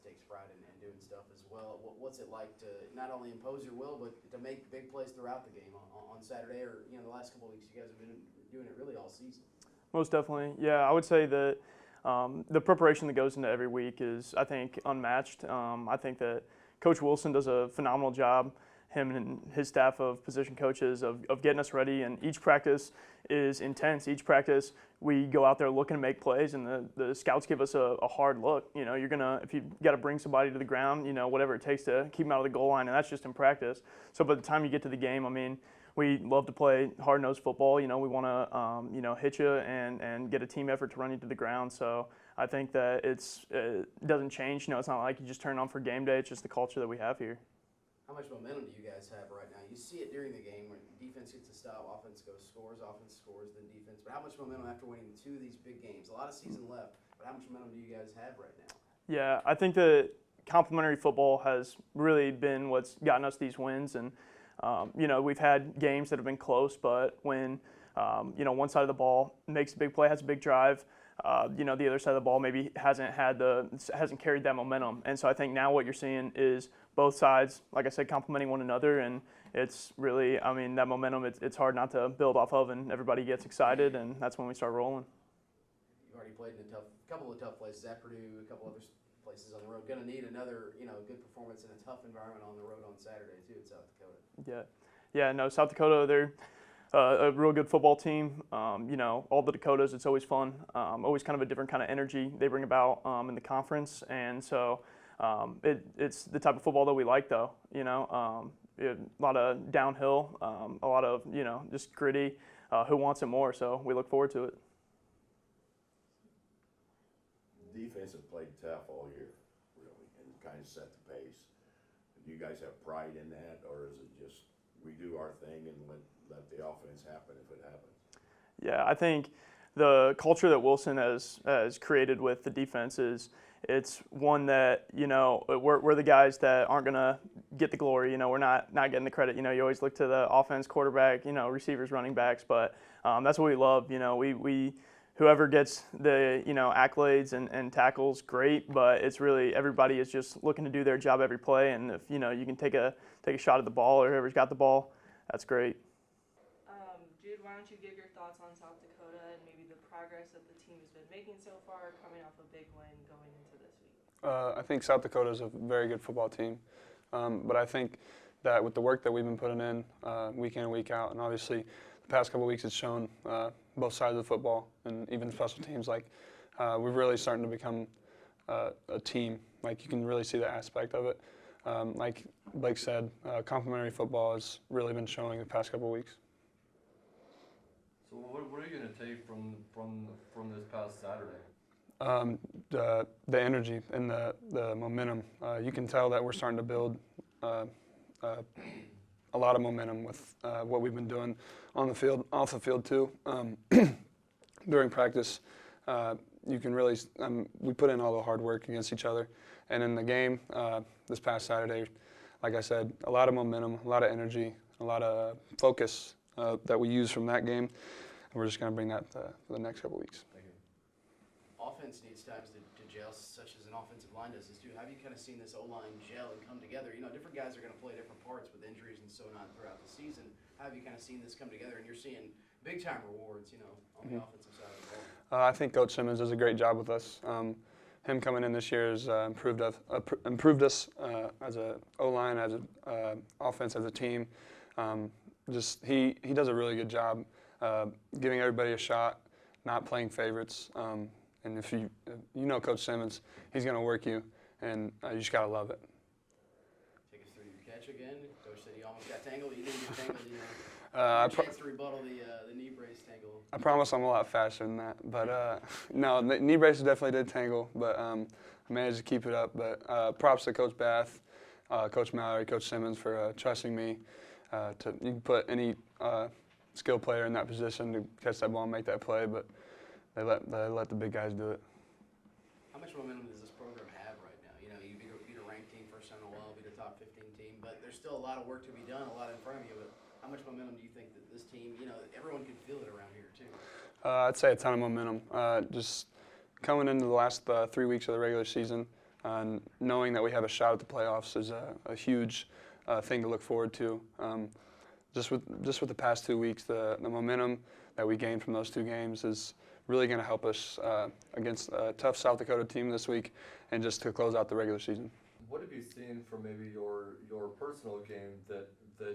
takes pride in doing stuff as well. What's it like to not only impose your will, but to make big plays throughout the game on Saturday, or the last couple of weeks? You guys have been doing it really all season. Most definitely. Yeah, I would say that the preparation that goes into every week is, I think, unmatched. I think that Coach Wilson does a phenomenal job, him and his staff of position coaches, of getting us ready. And each practice is intense. Each practice, we go out there looking to make plays, and the scouts give us a hard look. You're gonna, if you got to bring somebody to the ground, whatever it takes to keep them out of the goal line, and that's just in practice. So by the time you get to the game, I mean, we love to play hard-nosed football. We want to, hit you and get a team effort to run you to the ground. So I think that it doesn't change. It's not like you just turn on for game day. It's just the culture that we have here. How much momentum do you guys have right now? You see it during the game when defense gets a stop, offense scores, then defense. But how much momentum after winning 2 of these big games? A lot of season left, but how much momentum do you guys have right now? Yeah, I think that complementary football has really been what's gotten us these wins. And, we've had games that have been close, but when, one side of the ball makes a big play, has a big drive, the other side of the ball maybe hasn't carried that momentum. And so I think now what you're seeing is both sides, like I said, complementing one another, and it's really, that momentum, it's hard not to build off of, and everybody gets excited, and that's when we start rolling. You've already played in a couple of tough places at Purdue, a couple other places on the road. Going to need another, good performance in a tough environment on the road on Saturday too in South Dakota. Yeah. No, South Dakota, they're a real good football team. All the Dakotas, it's always fun. Always kind of a different kind of energy they bring about in the conference, and so it's the type of football that we like, though. A lot of downhill, a lot of just gritty. Who wants it more? So we look forward to it. Defense has played tough all year, really, and kind of set the pace. Do you guys have pride in that, or is it just we do our thing and let the offense happen if it happens? Yeah, I think the culture that Wilson has created with the defense it's one that, we're the guys that aren't going to get the glory. We're not getting the credit. You always look to the offense, quarterback, receivers, running backs, but that's what we love. We whoever gets the, accolades and tackles, great, but it's really everybody is just looking to do their job every play, and if, you can take a shot at the ball, or whoever's got the ball, that's great. Jude, why don't you give your thoughts on South Dakota and maybe the progress that the team has been making so far, coming off a big win going into this week? I think South Dakota is a very good football team, but I think that with the work that we've been putting in week in and week out, and obviously the past couple of weeks it's shown both sides of the football and even special teams, like we're really starting to become a team. Like you can really see the aspect of it. Like Blake said, complementary football has really been showing the past couple of weeks. So what are you going to take from this past Saturday? The energy and the momentum. You can tell that we're starting to build a lot of momentum with what we've been doing on the field, off the field too. During practice, you can really we put in all the hard work against each other, and in the game this past Saturday, like I said, a lot of momentum, a lot of energy, a lot of focus that we use from that game. And we're just going to bring that for the next couple weeks. Thank you. Offense needs times to gel, such as an offensive line does this too. Have you kind of seen this O-line gel and come together? Different guys are going to play different parts with injuries and so on throughout the season. Have you kind of seen this come together, and you're seeing big-time rewards, on the offensive side of the ball? I think Coach Simmons does a great job with us. Him coming in this year has improved us as a O-line, as a offense, as a team. He does a really good job giving everybody a shot, not playing favorites. And if you know Coach Simmons, he's going to work you, and you just got to love it. Take us through your catch again. Coach said you almost got tangled. You didn't get tangled. Chance to rebuttal the knee brace tangle. I promise I'm a lot faster than that. But no, the knee braces definitely did tangle, but I managed to keep it up. But props to Coach Bath, Coach Mallory, Coach Simmons for trusting me. You can put any skill player in that position to catch that ball and make that play, but they let the big guys do it. How much momentum does this program have right now? You beat a ranked team first time in a while, beat a top 15 team, but there's still a lot of work to be done, a lot in front of you. But how much momentum do you think that this team, everyone can feel it around here too? I'd say a ton of momentum. Just coming into the last 3 weeks of the regular season, And knowing that we have a shot at the playoffs is a huge thing to look forward to. Just with the past 2 weeks, the momentum that we gained from those 2 games is really going to help us against a tough South Dakota team this week and just to close out the regular season. What have you seen from maybe your personal game that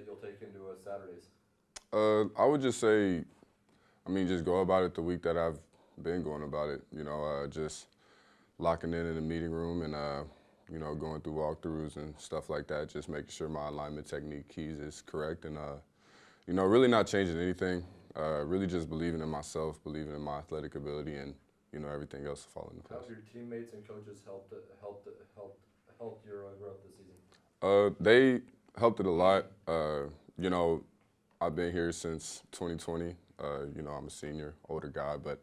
you'll take into Saturdays? I would just say, just go about it the week that I've been going about it. Just locking in the meeting room and, going through walkthroughs and stuff like that, just making sure my alignment technique keys is correct and, really not changing anything. Really just believing in myself, believing in my athletic ability and, everything else to fall into How place. have your teammates and coaches helped your growth this season? They helped it a lot. I've been here since 2020. I'm a senior, older guy, but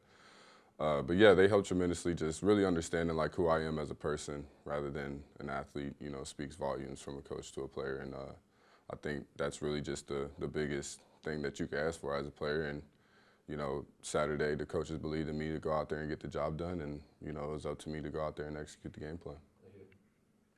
yeah, they helped tremendously. Just really understanding like who I am as a person, rather than an athlete. Speaks volumes from a coach to a player, and I think that's really just the biggest thing that you can ask for as a player. And Saturday, the coaches believed in me to go out there and get the job done, and it was up to me to go out there and execute the game plan. Thank you.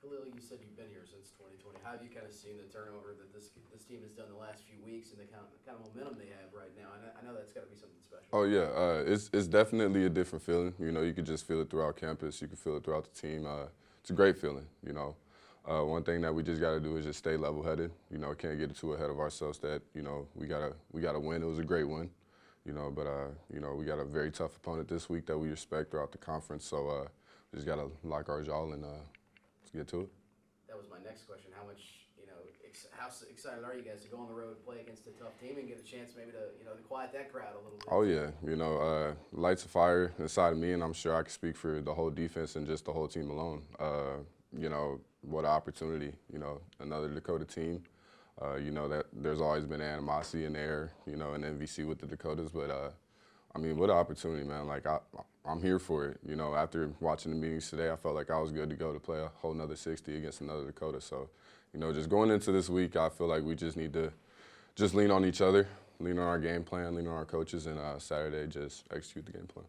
Kaleal, you said you've been here since 2020. How have you kind of seen the turnover that this team has done the last few weeks and the kind of momentum they have right now? And I know that's got to be something special. Oh yeah, it's definitely a different feeling. You could just feel it throughout campus. You can feel it throughout the team. It's a great feeling. One thing that we just got to do is just stay level-headed. Can't get too ahead of ourselves. That we gotta win. It was a great win. But we got a very tough opponent this week that we respect throughout the conference. So just gotta lock our jaw and let's get to it. That was my next question. How much, how excited are you guys to go on the road, play against a tough team, and get a chance maybe to quiet that crowd a little bit? Oh yeah, lights of fire inside of me, and I'm sure I can speak for the whole defense and just the whole team alone. What an opportunity. Another Dakota team. That there's always been animosity in the air, in MVC with the Dakotas, but what an opportunity, man. Like I'm here for it. After watching the meetings today, I felt like I was good to go to play a whole nother 60 against another Dakota. So, just going into this week, I feel like we just need to just lean on each other, lean on our game plan, lean on our coaches, and Saturday just execute the game plan.